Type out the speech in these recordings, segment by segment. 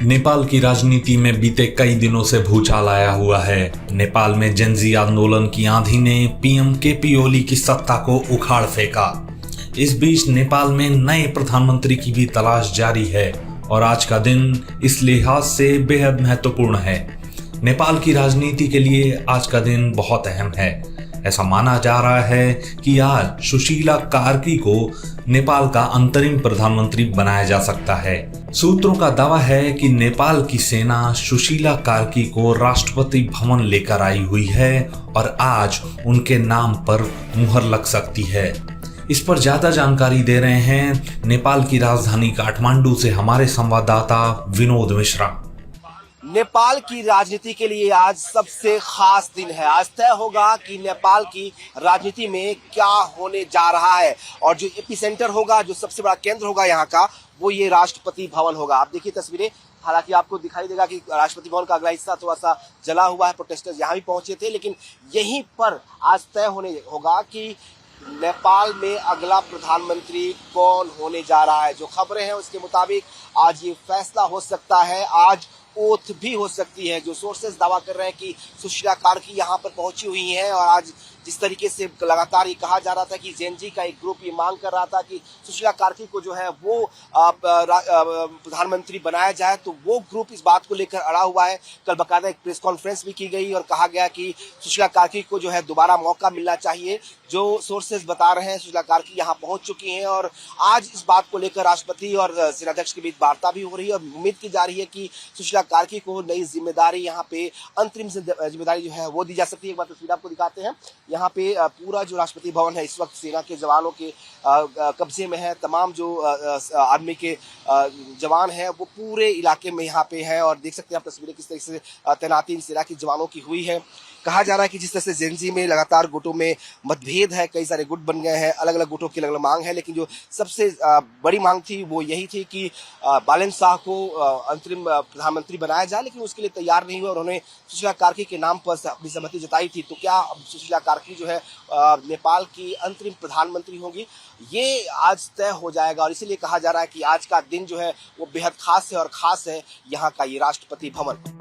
नेपाल की राजनीति में बीते कई दिनों से भूचाल आया हुआ है। नेपाल में जेनजी आंदोलन की आंधी ने पीएम केपी ओली की सत्ता को उखाड़ फेंका। इस बीच नेपाल में नए प्रधानमंत्री की भी तलाश जारी है और आज का दिन इस लिहाज से बेहद महत्वपूर्ण है। नेपाल की राजनीति के लिए आज का दिन बहुत अहम है। ऐसा माना जा रहा है कि आज सुशीला कार्की को नेपाल का अंतरिम प्रधानमंत्री बनाया जा सकता है। सूत्रों का दावा है कि नेपाल की सेना सुशीला कार्की को राष्ट्रपति भवन लेकर आई हुई है और आज उनके नाम पर मुहर लग सकती है। इस पर ज्यादा जानकारी दे रहे हैं नेपाल की राजधानी काठमांडू से हमारे संवाददाता विनोद मिश्रा। नेपाल की राजनीति के लिए आज सबसे खास दिन है। आज तय होगा कि नेपाल की राजनीति में क्या होने जा रहा है और जो एपिसेंटर होगा, जो सबसे बड़ा केंद्र होगा यहाँ का, वो ये राष्ट्रपति भवन होगा। आप देखिए तस्वीरें, हालांकि आपको दिखाई देगा कि राष्ट्रपति भवन का अगला हिस्सा थोड़ा सा जला हुआ है। प्रोटेस्टर्स यहाँ भी पहुंचे थे, लेकिन यहीं पर आज तय होने होगा कि नेपाल में अगला प्रधानमंत्री कौन होने जा रहा है। जो खबरें हैं उसके मुताबिक आज ये फैसला हो सकता है, आज ओथ भी हो सकती है। जो सोर्सेस दावा कर रहे हैं कि सुशीला कार्की यहाँ पर पहुंची हुई हैं और आज जिस तरीके से लगातार ये कहा जा रहा था कि जेनजी का एक ग्रुप ये मांग कर रहा था कि सुशीला कार्की को जो है वो प्रधानमंत्री बनाया जाए, तो वो ग्रुप इस बात को लेकर अड़ा हुआ है। कल बकायदा एक प्रेस कॉन्फ्रेंस भी की गई और कहा गया कि सुशीला कार्की को जो है दोबारा मौका मिलना चाहिए। जो सोर्सेज बता रहे हैं सुशीला कार्की यहाँ पहुंच चुकी हैं और आज इस बात को लेकर राष्ट्रपति और सेनाध्यक्ष के बीच वार्ता भी हो रही है और उम्मीद की जा रही है कि सुशीला कार्की को नई जिम्मेदारी यहाँ पे अंतरिम जिम्मेदारी जो है वो दी जा सकती है। एक बार तस्वीर आपको दिखाते हैं। यहाँ पे पूरा जो राष्ट्रपति भवन है इस वक्त सेना के जवानों के कब्जे में है। तमाम जो आर्मी के जवान हैं वो पूरे इलाके में यहाँ पे है और देख सकते हैं आप तस्वीरें किस तरह से तैनाती सेना के जवानों की हुई है। कहा जा रहा है कि जिस तरह से जेनजी में लगातार गुटों में मतभेद है, कई सारे गुट बन गए हैं, अलग अलग गुटों की अलग अलग मांग है, लेकिन जो सबसे बड़ी मांग थी वो यही थी कि बालन शाह को अंतरिम प्रधानमंत्री बनाया जाए, लेकिन उसके लिए तैयार नहीं हुआ और उन्होंने सुशीला कार्की के नाम पर अपनी सहमति जताई थी। तो क्या सुशीला कार्की जो है नेपाल की अंतरिम प्रधानमंत्री होगी, ये आज तय हो जाएगा और इसीलिए कहा जा रहा है कि आज का दिन जो है वो बेहद खास है और खास है यहाँ का ये राष्ट्रपति भवन।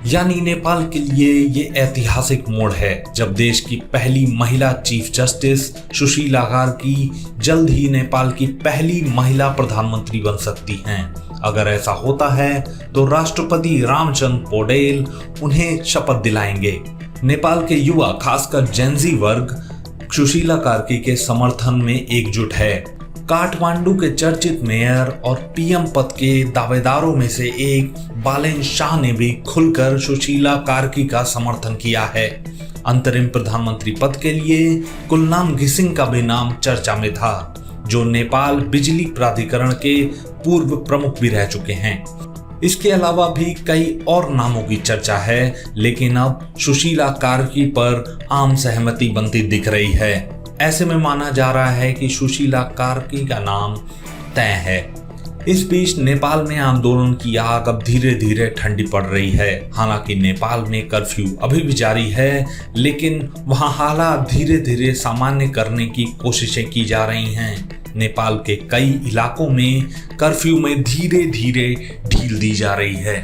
यानी नेपाल के लिए ये ऐतिहासिक मोड़ है जब देश की पहली महिला चीफ जस्टिस सुशीला कार्की जल्द ही नेपाल की पहली महिला प्रधानमंत्री बन सकती हैं। अगर ऐसा होता है तो राष्ट्रपति रामचंद्र पौडेल उन्हें शपथ दिलाएंगे। नेपाल के युवा, खासकर जेनजी वर्ग सुशीला कार्की के समर्थन में एकजुट है। काठमांडू के चर्चित मेयर और पीएम पद के दावेदारों में से एक बालन शाह ने भी खुलकर सुशीला कार्की का समर्थन किया है। अंतरिम प्रधानमंत्री पद के लिए कुलनाम घिसिंग का भी नाम चर्चा में था, जो नेपाल बिजली प्राधिकरण के पूर्व प्रमुख भी रह चुके हैं। इसके अलावा भी कई और नामों की चर्चा है, लेकिन अब सुशीला कार्की पर आम सहमति बनती दिख रही है। ऐसे में माना जा रहा है कि सुशीला कार्की का नाम तय है। इस बीच नेपाल में आंदोलन की आग अब धीरे धीरे ठंडी पड़ रही है। हालांकि नेपाल में कर्फ्यू अभी भी जारी है, लेकिन वहां हालात धीरे धीरे सामान्य करने की कोशिशें की जा रही हैं। नेपाल के कई इलाकों में कर्फ्यू में धीरे धीरे ढील दी जा रही है।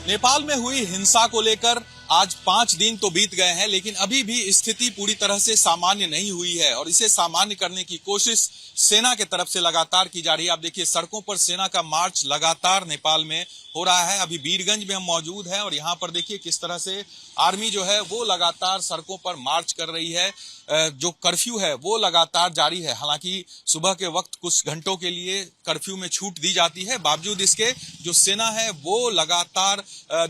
नेपाल में हुई हिंसा को लेकर आज 5 दिन तो बीत गए हैं, लेकिन अभी भी स्थिति पूरी तरह से सामान्य नहीं हुई है और इसे सामान्य करने की कोशिश सेना के तरफ से लगातार की जा रही है। आप देखिए सड़कों पर सेना का मार्च लगातार नेपाल में हो रहा है। अभी वीरगंज में हम मौजूद हैं और यहाँ पर देखिए किस तरह से आर्मी जो है वो लगातार सड़कों पर मार्च कर रही है। जो कर्फ्यू है वो लगातार जारी है। हालांकि सुबह के वक्त कुछ घंटों के लिए कर्फ्यू में छूट दी जाती है, बावजूद इसके जो सेना है वो लगातार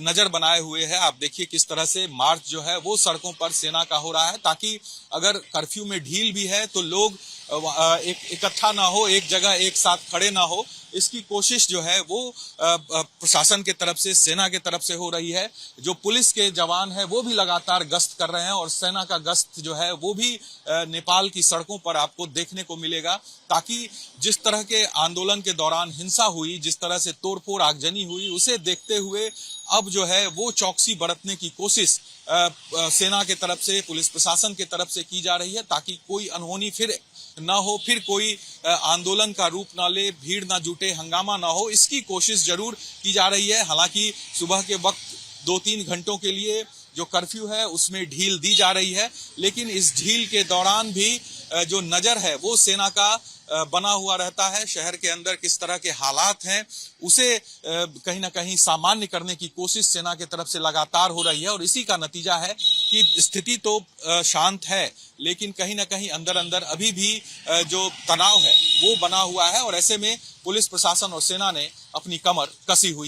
नजर बनाए हुए है। आप देखिए किस तरह से मार्च जो है वो सड़कों पर सेना का हो रहा है, ताकि अगर कर्फ्यू में ढील भी है तो लोग एक इकट्ठा ना हो, एक जगह एक साथ खड़े ना हो, इसकी कोशिश जो है वो प्रशासन के तरफ से, सेना के तरफ से हो रही है। जो पुलिस के जवान है वो भी लगातार गश्त कर रहे हैं और सेना का गश्त जो है वो भी नेपाल की सड़कों पर आपको देखने को मिलेगा, ताकि जिस तरह के आंदोलन के दौरान हिंसा हुई, जिस तरह से तोड़फोड़ आगजनी हुई, उसे देखते हुए अब जो है वो चौकसी बरतने की कोशिश सेना के तरफ से, पुलिस प्रशासन के तरफ से की जा रही है, ताकि कोई अनहोनी फिर न हो, फिर कोई आंदोलन का रूप ना ले, भीड़ ना जुटे, हंगामा ना हो, इसकी कोशिश जरूर की जा रही है। हालांकि सुबह के वक्त 2-3 घंटों के लिए जो कर्फ्यू है उसमें ढील दी जा रही है, लेकिन इस ढील के दौरान भी जो नजर है वो सेना का बना हुआ रहता है। शहर के अंदर किस तरह के हालात हैं उसे कहीं ना कहीं सामान्य करने की कोशिश सेना के तरफ से लगातार हो रही है, और इसी का नतीजा है कि स्थिति तो शांत है, लेकिन कहीं ना कहीं अंदर अंदर अभी भी जो तनाव है वो बना हुआ है, और ऐसे में पुलिस प्रशासन और सेना ने अपनी कमर कसी हुई है।